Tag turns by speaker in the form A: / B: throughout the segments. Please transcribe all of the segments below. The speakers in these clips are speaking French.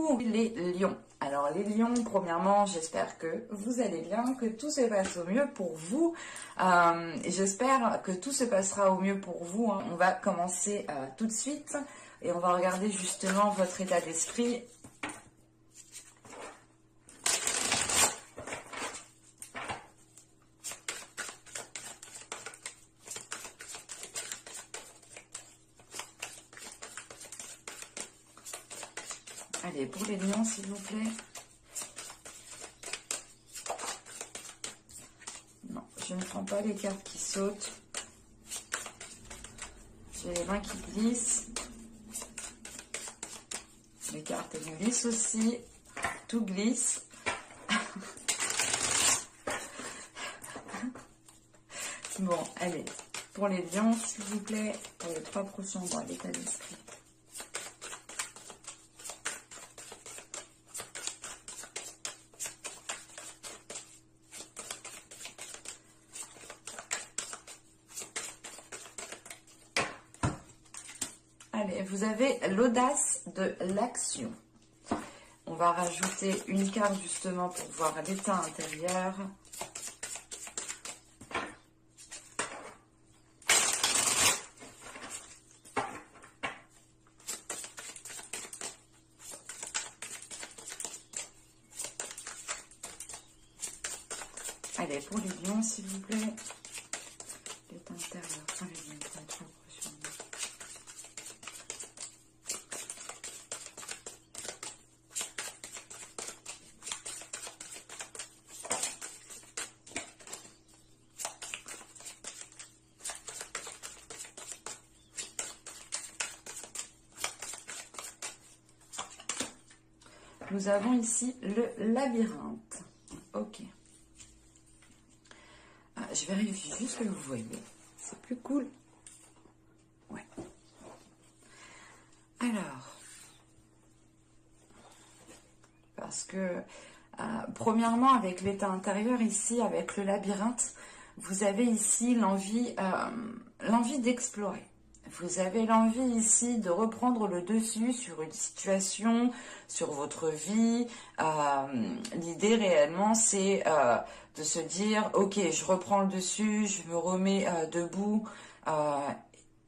A: vous, les lions. Alors les lions, premièrement, j'espère que vous allez bien, que tout se passe au mieux pour vous. J'espère que tout se passera au mieux pour vous. On va commencer tout de suite et on va regarder justement votre état d'esprit. Allez, pour les lions, s'il vous plaît. Non, je ne prends pas les cartes qui sautent. J'ai les mains qui glissent. Les cartes glissent aussi. Tout glisse. Bon, allez. Pour les lions, s'il vous plaît, pour les 3 prochains mois, l'état d'esprit. Allez, vous avez l'audace de l'action. On va rajouter une carte justement pour voir l'état intérieur. Allez, pour les lions, s'il vous plaît. L'état intérieur. Allez, pour les 3 prochains mois. Nous avons ici le labyrinthe. Ok. Je vérifie juste que vous voyez. C'est plus cool. Ouais. Alors. Parce que, premièrement, avec l'état intérieur, ici, avec le labyrinthe, vous avez ici l'envie d'explorer. Vous avez l'envie ici de reprendre le dessus sur une situation, sur votre vie. L'idée réellement, c'est de se dire, ok, je reprends le dessus, je me remets debout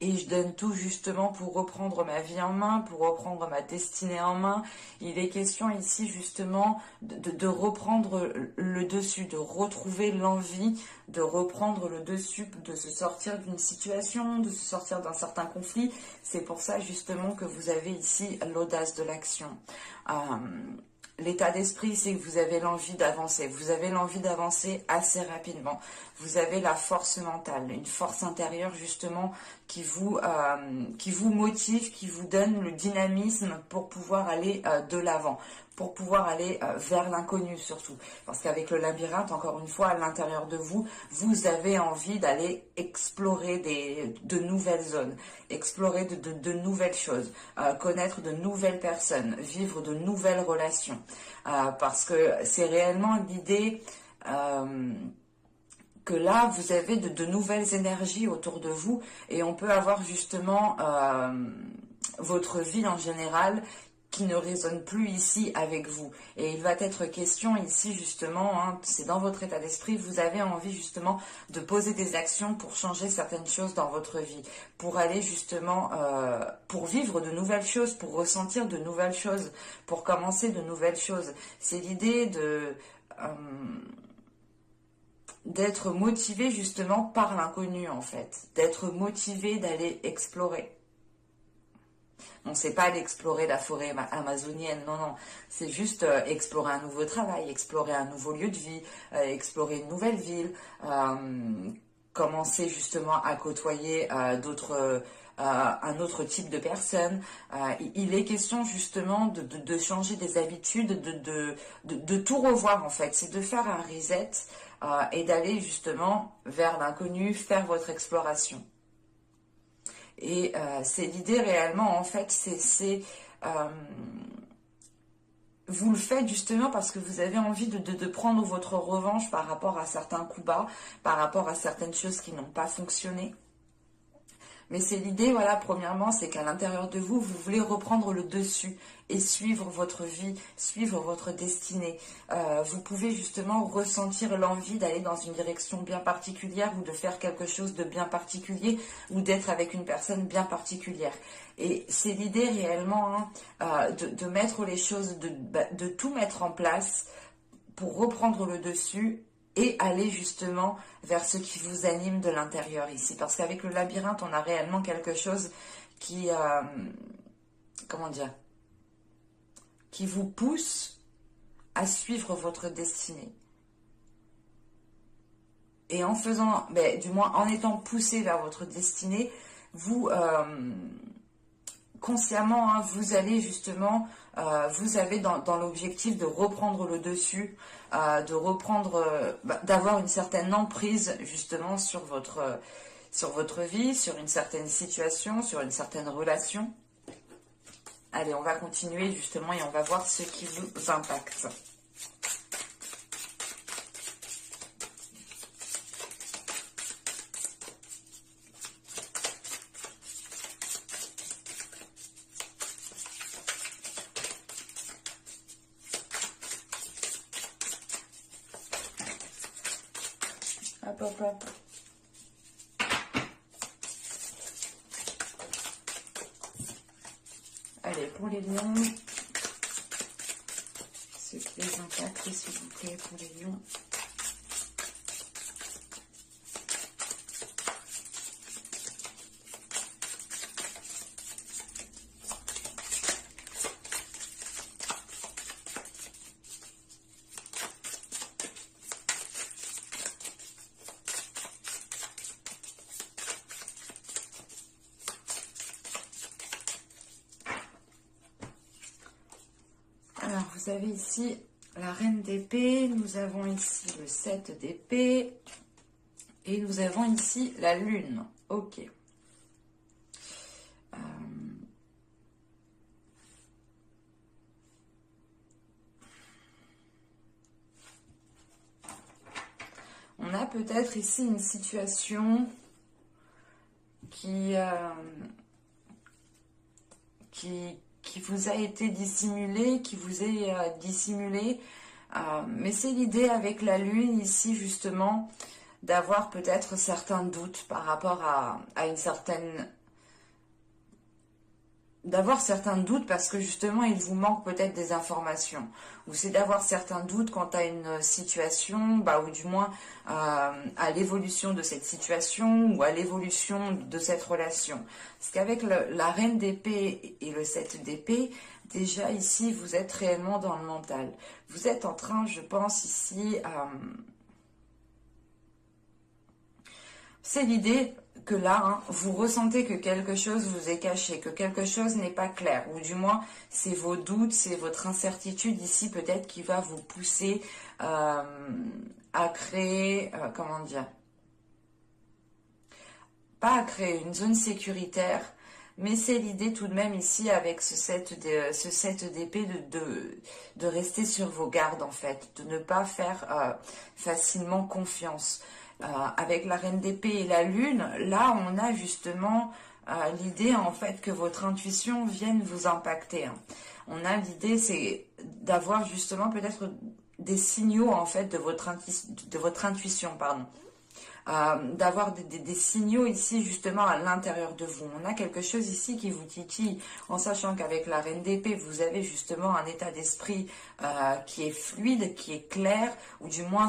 A: et je donne tout justement pour reprendre ma vie en main, pour reprendre ma destinée en main. Il est question ici justement de reprendre le dessus, de retrouver l'envie de reprendre le dessus, de se sortir d'une situation, de se sortir d'un certain conflit. C'est pour ça justement que vous avez ici l'audace de l'action. L'état d'esprit, c'est que vous avez l'envie d'avancer. Vous avez l'envie d'avancer assez rapidement. Vous avez la force mentale, une force intérieure justement qui vous motive, qui vous donne le dynamisme pour pouvoir aller de l'avant, pour pouvoir aller vers l'inconnu surtout. Parce qu'avec le labyrinthe, encore une fois, à l'intérieur de vous, vous avez envie d'aller explorer de nouvelles zones, explorer de nouvelles choses, connaître de nouvelles personnes, vivre de nouvelles relations. Parce que c'est réellement l'idée que là, vous avez de nouvelles énergies autour de vous et on peut avoir justement votre vie en général qui ne résonne plus ici avec vous. Et il va être question ici justement, c'est dans votre état d'esprit, vous avez envie justement de poser des actions pour changer certaines choses dans votre vie, pour aller justement, pour vivre de nouvelles choses, pour ressentir de nouvelles choses, pour commencer de nouvelles choses. C'est l'idée d'être motivé justement par l'inconnu en fait, d'être motivé d'aller explorer. On ne sait pas aller explorer la forêt amazonienne, non, non. C'est juste explorer un nouveau travail, explorer un nouveau lieu de vie, explorer une nouvelle ville, commencer justement à côtoyer un autre type de personnes. Il est question justement de changer des habitudes, de tout revoir en fait. C'est de faire un reset et d'aller justement vers l'inconnu, faire votre exploration. Et c'est l'idée réellement, en fait, vous le faites justement parce que vous avez envie de prendre votre revanche par rapport à certains coups bas, par rapport à certaines choses qui n'ont pas fonctionné. Mais c'est l'idée, voilà, premièrement, c'est qu'à l'intérieur de vous, vous voulez reprendre le dessus et suivre votre vie, suivre votre destinée. Vous pouvez justement ressentir l'envie d'aller dans une direction bien particulière ou de faire quelque chose de bien particulier ou d'être avec une personne bien particulière. Et c'est l'idée réellement de mettre les choses, de tout mettre en place pour reprendre le dessus et aller justement vers ce qui vous anime de l'intérieur ici. Parce qu'avec le labyrinthe, on a réellement quelque chose qui, comment dire, qui vous pousse à suivre votre destinée. Et en faisant, du moins en étant poussé vers votre destinée, vous, consciemment, vous allez justement, vous avez dans l'objectif de reprendre le dessus, de reprendre, d'avoir une certaine emprise justement sur votre vie, sur une certaine situation, sur une certaine relation. Allez, on va continuer justement et on va voir ce qui vous impacte. Hop, hop, hop. Allez, pour les lions, ce qui les impacte, s'il vous plaît, pour les lions. Alors, vous avez ici la reine d'épée, nous avons ici le 7 d'épée, et nous avons ici la lune. Ok. On a peut-être ici une situation qui vous a été dissimulée, qui vous est dissimulée. Mais c'est l'idée avec la lune ici justement d'avoir peut-être certains doutes par rapport à une certaine... D'avoir certains doutes parce que justement il vous manque peut-être des informations. Ou c'est d'avoir certains doutes quant à une situation, ou du moins à l'évolution de cette situation ou à l'évolution de cette relation. Parce qu'avec la reine d'épée et le 7 d'épée, déjà ici vous êtes réellement dans le mental. Vous êtes en train, je pense ici, c'est l'idée que là, vous ressentez que quelque chose vous est caché, que quelque chose n'est pas clair, ou du moins, c'est vos doutes, c'est votre incertitude ici peut-être qui va vous pousser à créer, comment dire, pas à créer une zone sécuritaire, mais c'est l'idée tout de même ici avec ce 7 d'épée de rester sur vos gardes en fait, de ne pas faire facilement confiance. Avec la reine d'épée et la lune, là on a justement l'idée en fait que votre intuition vienne vous impacter. On a l'idée c'est d'avoir justement peut-être des signaux en fait de votre intuition, pardon. D'avoir des signaux ici justement à l'intérieur de vous. On a quelque chose ici qui vous titille, en sachant qu'avec la reine d'épée, vous avez justement un état d'esprit qui est fluide, qui est clair, ou du moins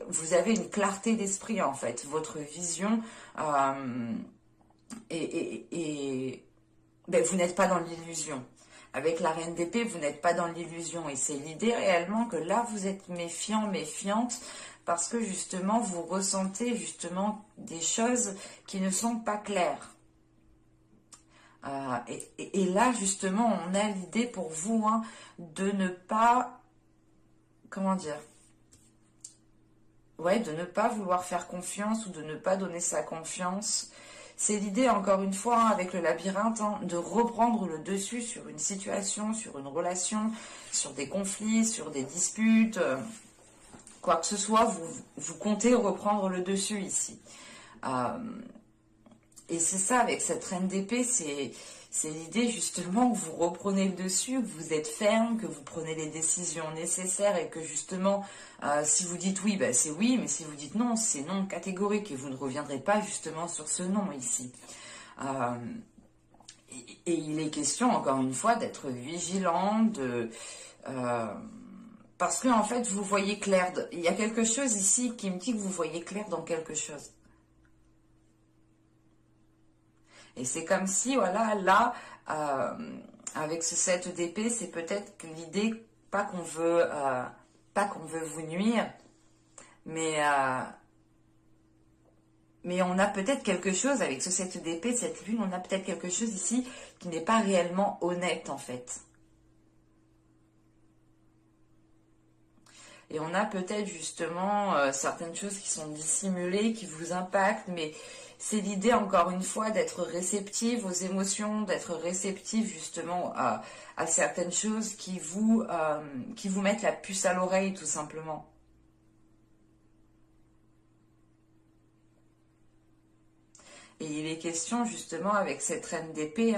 A: vous avez une clarté d'esprit en fait. Votre vision vous n'êtes pas dans l'illusion. Avec la reine d'épée, vous n'êtes pas dans l'illusion. Et c'est l'idée réellement que là, vous êtes méfiant, méfiante, parce que justement, vous ressentez justement des choses qui ne sont pas claires. Et là, justement, on a l'idée pour vous de ne pas, comment dire, de ne pas vouloir faire confiance ou de ne pas donner sa confiance. C'est l'idée, encore une fois, avec le labyrinthe, de reprendre le dessus sur une situation, sur une relation, sur des conflits, sur des disputes, quoi que ce soit, vous comptez reprendre le dessus ici. Et c'est ça, avec cette reine d'épée, c'est l'idée justement que vous reprenez le dessus, que vous êtes ferme, que vous prenez les décisions nécessaires et que justement, si vous dites oui, ben c'est oui, mais si vous dites non, c'est non catégorique et vous ne reviendrez pas justement sur ce non ici. Et il est question, encore une fois, d'être vigilant, parce que en fait, vous voyez clair. Il y a quelque chose ici qui me dit que vous voyez clair dans quelque chose. Et c'est comme si, voilà, là, avec ce 7 d'épée, c'est peut-être que l'idée, pas qu'on veut vous nuire, mais on a peut-être quelque chose avec ce 7 d'épée, cette lune, on a peut-être quelque chose ici qui n'est pas réellement honnête en fait. Et on a peut-être justement certaines choses qui sont dissimulées, qui vous impactent, mais c'est l'idée encore une fois d'être réceptive aux émotions, d'être réceptive justement à certaines choses qui vous mettent la puce à l'oreille tout simplement. Et il est question justement avec cette reine d'épée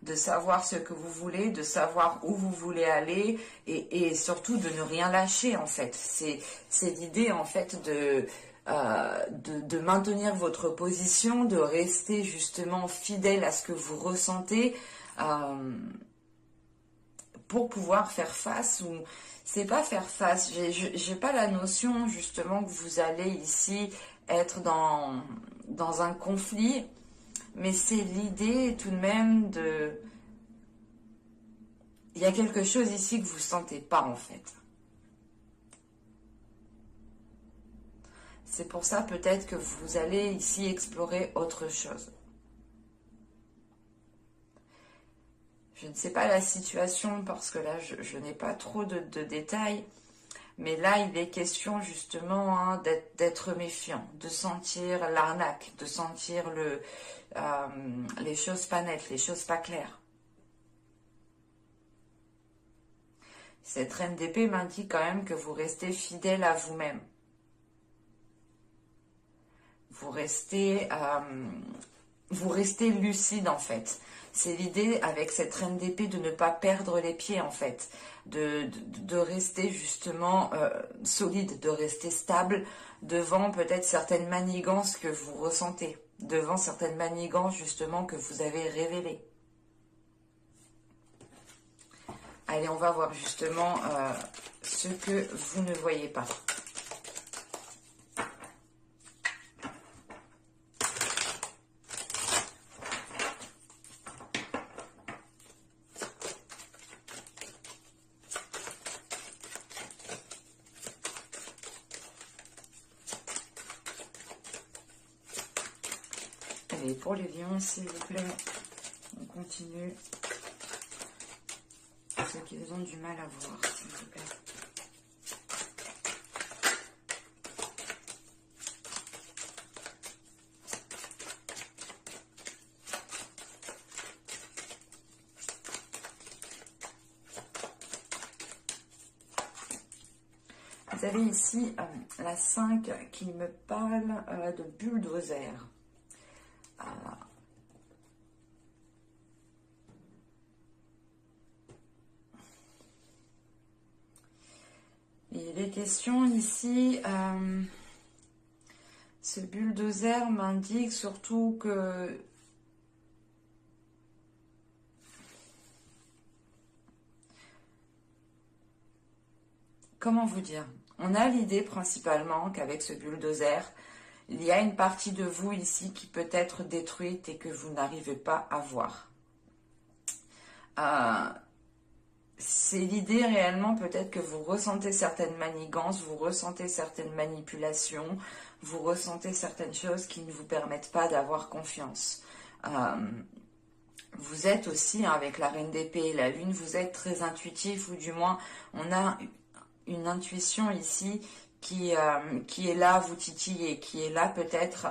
A: de savoir ce que vous voulez, de savoir où vous voulez aller et surtout de ne rien lâcher en fait. C'est l'idée en fait de maintenir votre position, de rester justement fidèle à ce que vous ressentez pour pouvoir faire face ou... C'est pas faire face, j'ai pas la notion justement que vous allez ici être dans un conflit, mais c'est l'idée tout de même de... Il y a quelque chose ici que vous ne sentez pas en fait. C'est pour ça peut-être que vous allez ici explorer autre chose. Je ne sais pas la situation parce que là je n'ai pas trop de détails. Mais là, il est question justement d'être méfiant, de sentir l'arnaque, de sentir les choses pas nettes, les choses pas claires. Cette reine d'épée m'indique quand même que vous restez fidèle à vous-même. Vous restez lucide en fait. C'est l'idée avec cette reine d'épée de ne pas perdre les pieds en fait, de rester justement solide, de rester stable devant peut-être certaines manigances que vous ressentez, devant certaines manigances justement que vous avez révélées. Allez, on va voir justement ce que vous ne voyez pas. Allez, pour les lions, s'il vous plaît, on continue. Ceux qui ont du mal à voir, s'il vous plaît. Vous avez ici la 5 qui me parle de bulldozer. Il est question ici, ce bulldozer m'indique surtout que comment vous dire, on a l'idée principalement qu'avec ce bulldozer, il y a une partie de vous ici qui peut être détruite et que vous n'arrivez pas à voir. C'est l'idée réellement peut-être que vous ressentez certaines manigances, vous ressentez certaines manipulations, vous ressentez certaines choses qui ne vous permettent pas d'avoir confiance. Vous êtes aussi, avec la reine d'épée et la lune, vous êtes très intuitif, ou du moins on a une intuition ici qui est là à vous titiller, qui est là peut-être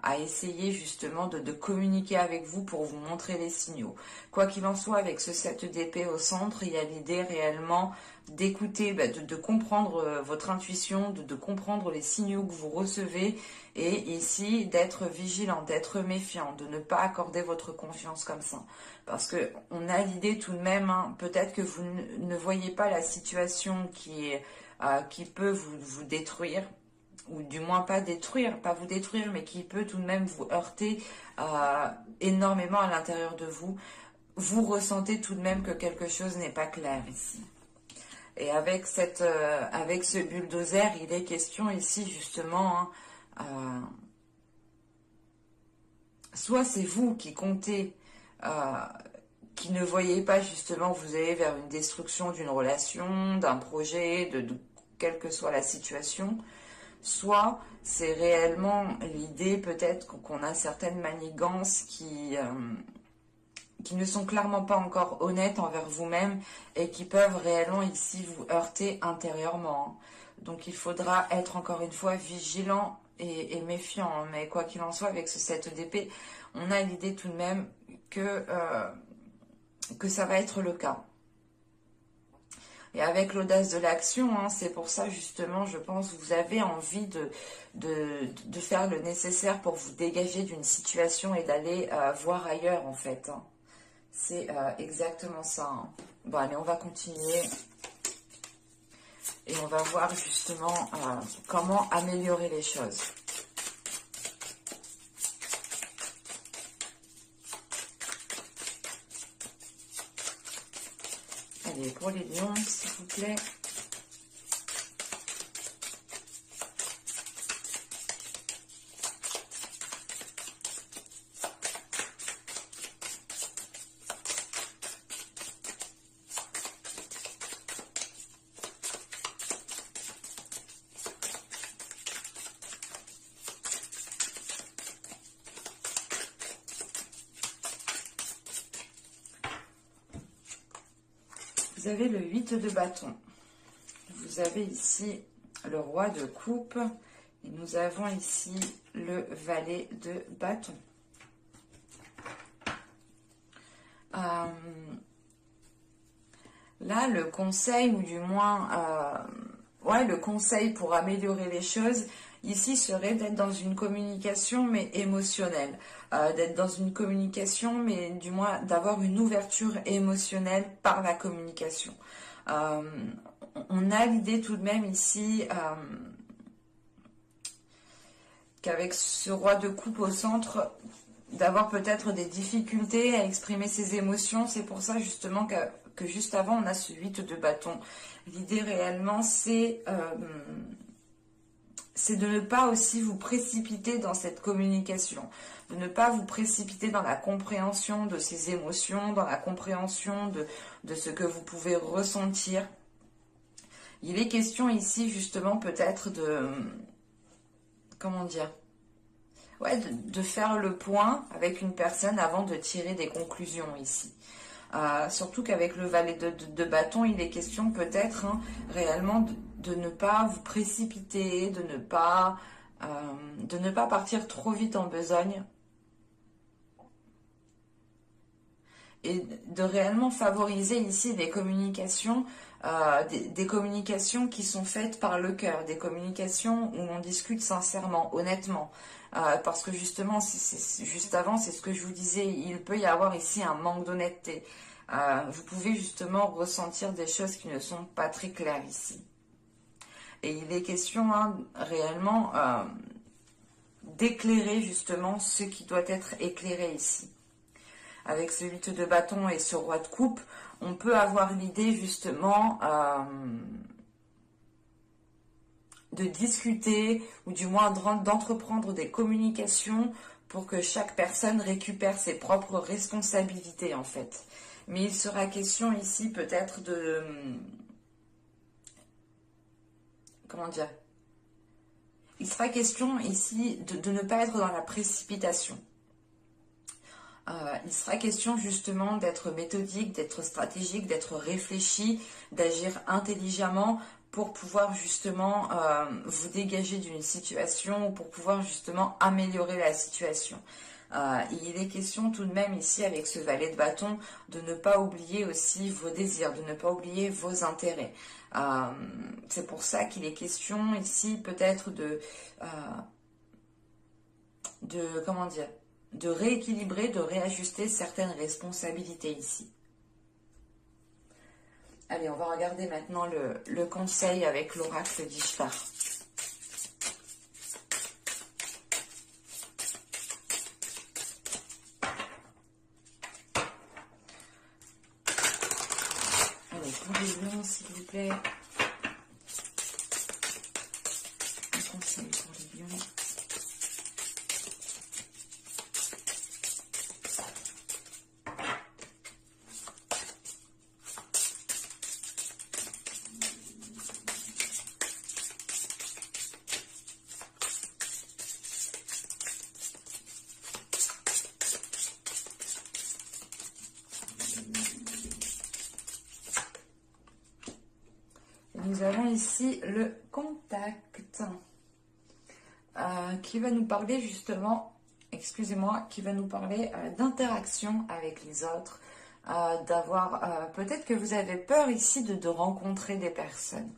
A: à essayer justement de communiquer avec vous pour vous montrer les signaux. Quoi qu'il en soit, avec ce 7 d'épée au centre, il y a l'idée réellement d'écouter, de comprendre votre intuition, de comprendre les signaux que vous recevez, et ici d'être vigilant, d'être méfiant, de ne pas accorder votre confiance comme ça. Parce que on a l'idée tout de même, hein, peut-être que vous ne voyez pas la situation qui peut vous détruire, ou du moins pas vous détruire, mais qui peut tout de même vous heurter énormément à l'intérieur de vous. Vous ressentez tout de même que quelque chose n'est pas clair ici. Et avec ce bulldozer, il est question ici justement, hein, soit c'est vous qui comptez, qui ne voyez pas justement que vous allez vers une destruction d'une relation, d'un projet, de quelle que soit la situation, soit c'est réellement l'idée peut-être qu'on a certaines manigances qui ne sont clairement pas encore honnêtes envers vous-même et qui peuvent réellement ici vous heurter intérieurement. Donc il faudra être encore une fois vigilant et méfiant. Mais quoi qu'il en soit, avec ce 7 d'épée, on a l'idée tout de même que ça va être le cas. Et avec l'audace de l'action, hein, c'est pour ça justement, je pense, vous avez envie de faire le nécessaire pour vous dégager d'une situation et d'aller voir ailleurs en fait. Hein. C'est exactement ça. Hein. Bon, allez, on va continuer. Et on va voir justement comment améliorer les choses. Allez, pour les lions, s'il vous plaît. Vous avez le 8 de bâton. Vous avez ici le roi de coupe. Et nous avons ici le valet de bâton. Là, le conseil, ou du moins, le conseil pour améliorer les choses, ici, serait d'être dans une communication, mais émotionnelle. D'être dans une communication, mais du moins d'avoir une ouverture émotionnelle par la communication. On a l'idée tout de même ici qu'avec ce roi de coupe au centre, d'avoir peut-être des difficultés à exprimer ses émotions. C'est pour ça justement que juste avant, on a ce 8 de bâton. L'idée réellement, c'est de ne pas aussi vous précipiter dans cette communication, de ne pas vous précipiter dans la compréhension de ces émotions, dans la compréhension de ce que vous pouvez ressentir. Il est question ici justement peut-être comment dire, de faire le point avec une personne avant de tirer des conclusions ici. Surtout qu'avec le valet de bâton, il est question peut-être réellement de ne pas vous précipiter, de ne pas partir trop vite en besogne. Et de réellement favoriser ici des communications, des communications qui sont faites par le cœur, des communications où on discute sincèrement, honnêtement. Parce que justement, juste avant, c'est ce que je vous disais, il peut y avoir ici un manque d'honnêteté. Vous pouvez justement ressentir des choses qui ne sont pas très claires ici. Et il est question réellement d'éclairer justement ce qui doit être éclairé ici. Avec ce 8 de bâton et ce roi de coupe, on peut avoir l'idée justement de discuter, ou du moins d'entreprendre des communications pour que chaque personne récupère ses propres responsabilités en fait. Mais il sera question ici peut-être de... Comment dire? Il sera question ici de ne pas être dans la précipitation. Il sera question justement d'être méthodique, d'être stratégique, d'être réfléchi, d'agir intelligemment pour pouvoir justement vous dégager d'une situation ou pour pouvoir justement améliorer la situation. Il est question tout de même ici avec ce valet de bâton de ne pas oublier aussi vos désirs, de ne pas oublier vos intérêts. C'est pour ça qu'il est question ici peut-être comment dire, de rééquilibrer, de réajuster certaines responsabilités ici. Allez, on va regarder maintenant le conseil avec l'oracle d'Ishtar. Allez, pour les lions, s'il vous plaît. Un conseil pour les lions. Nous avons ici le contact qui va nous parler justement, excusez-moi, qui va nous parler d'interaction avec les autres, d'avoir, peut-être que vous avez peur ici de rencontrer des personnes.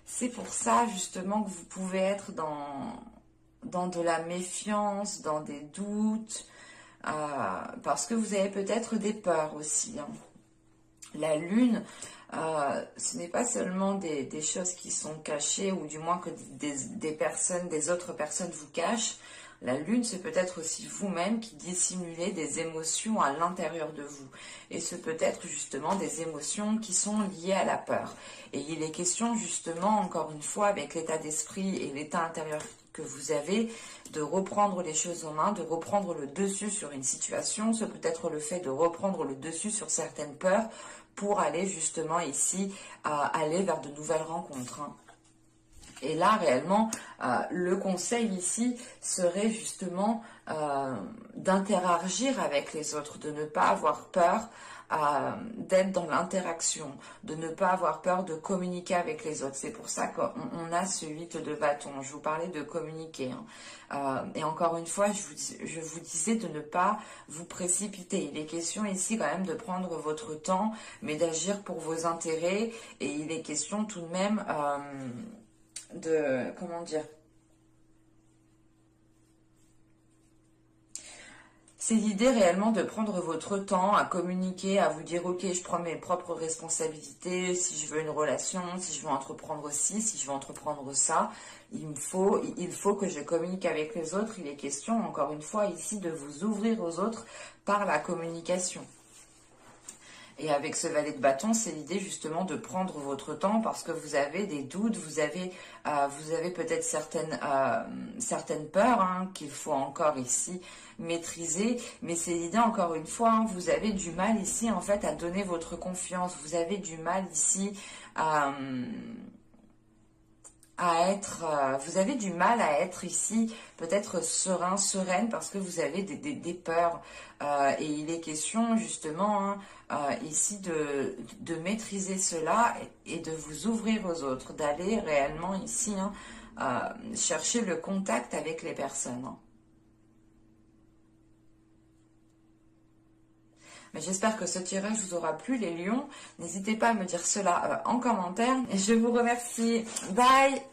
A: C'est pour ça justement que vous pouvez être dans de la méfiance, dans des doutes, parce que vous avez peut-être des peurs aussi, hein. La lune, ce n'est pas seulement des choses qui sont cachées, ou du moins que des autres personnes vous cachent. La lune, c'est peut-être aussi vous-même qui dissimulez des émotions à l'intérieur de vous. Et ce peut être justement des émotions qui sont liées à la peur. Et il est question justement, encore une fois, avec l'état d'esprit et l'état intérieur que vous avez, de reprendre les choses en main, de reprendre le dessus sur une situation. Ce peut être le fait de reprendre le dessus sur certaines peurs, pour aller justement ici, aller vers de nouvelles rencontres, hein. Et là, réellement, le conseil ici serait justement d'interagir avec les autres, de ne pas avoir peur d'être dans l'interaction, de ne pas avoir peur de communiquer avec les autres. C'est pour ça qu'on a ce 8 de bâton. Je vous parlais de communiquer, hein. Et encore une fois, je vous disais de ne pas vous précipiter. Il est question ici quand même de prendre votre temps, mais d'agir pour vos intérêts. Et il est question tout de même comment dire, c'est l'idée réellement de prendre votre temps à communiquer, à vous dire ok, je prends mes propres responsabilités, si je veux une relation, si je veux entreprendre ci, si je veux entreprendre ça, il faut que je communique avec les autres. Il est question encore une fois ici de vous ouvrir aux autres par la communication. Et avec ce valet de bâton, c'est l'idée justement de prendre votre temps parce que vous avez des doutes, vous avez peut-être certaines peurs, hein, qu'il faut encore ici maîtriser. Mais c'est l'idée encore une fois, hein, vous avez du mal ici en fait à donner votre confiance. Vous avez du mal ici vous avez du mal à être ici peut-être serein, sereine parce que vous avez des peurs. Et il est question justement ici de maîtriser cela et de vous ouvrir aux autres, d'aller réellement ici chercher le contact avec les personnes, hein. Mais j'espère que ce tirage vous aura plu, les lions. N'hésitez pas à me dire cela en commentaire. Et je vous remercie. Bye!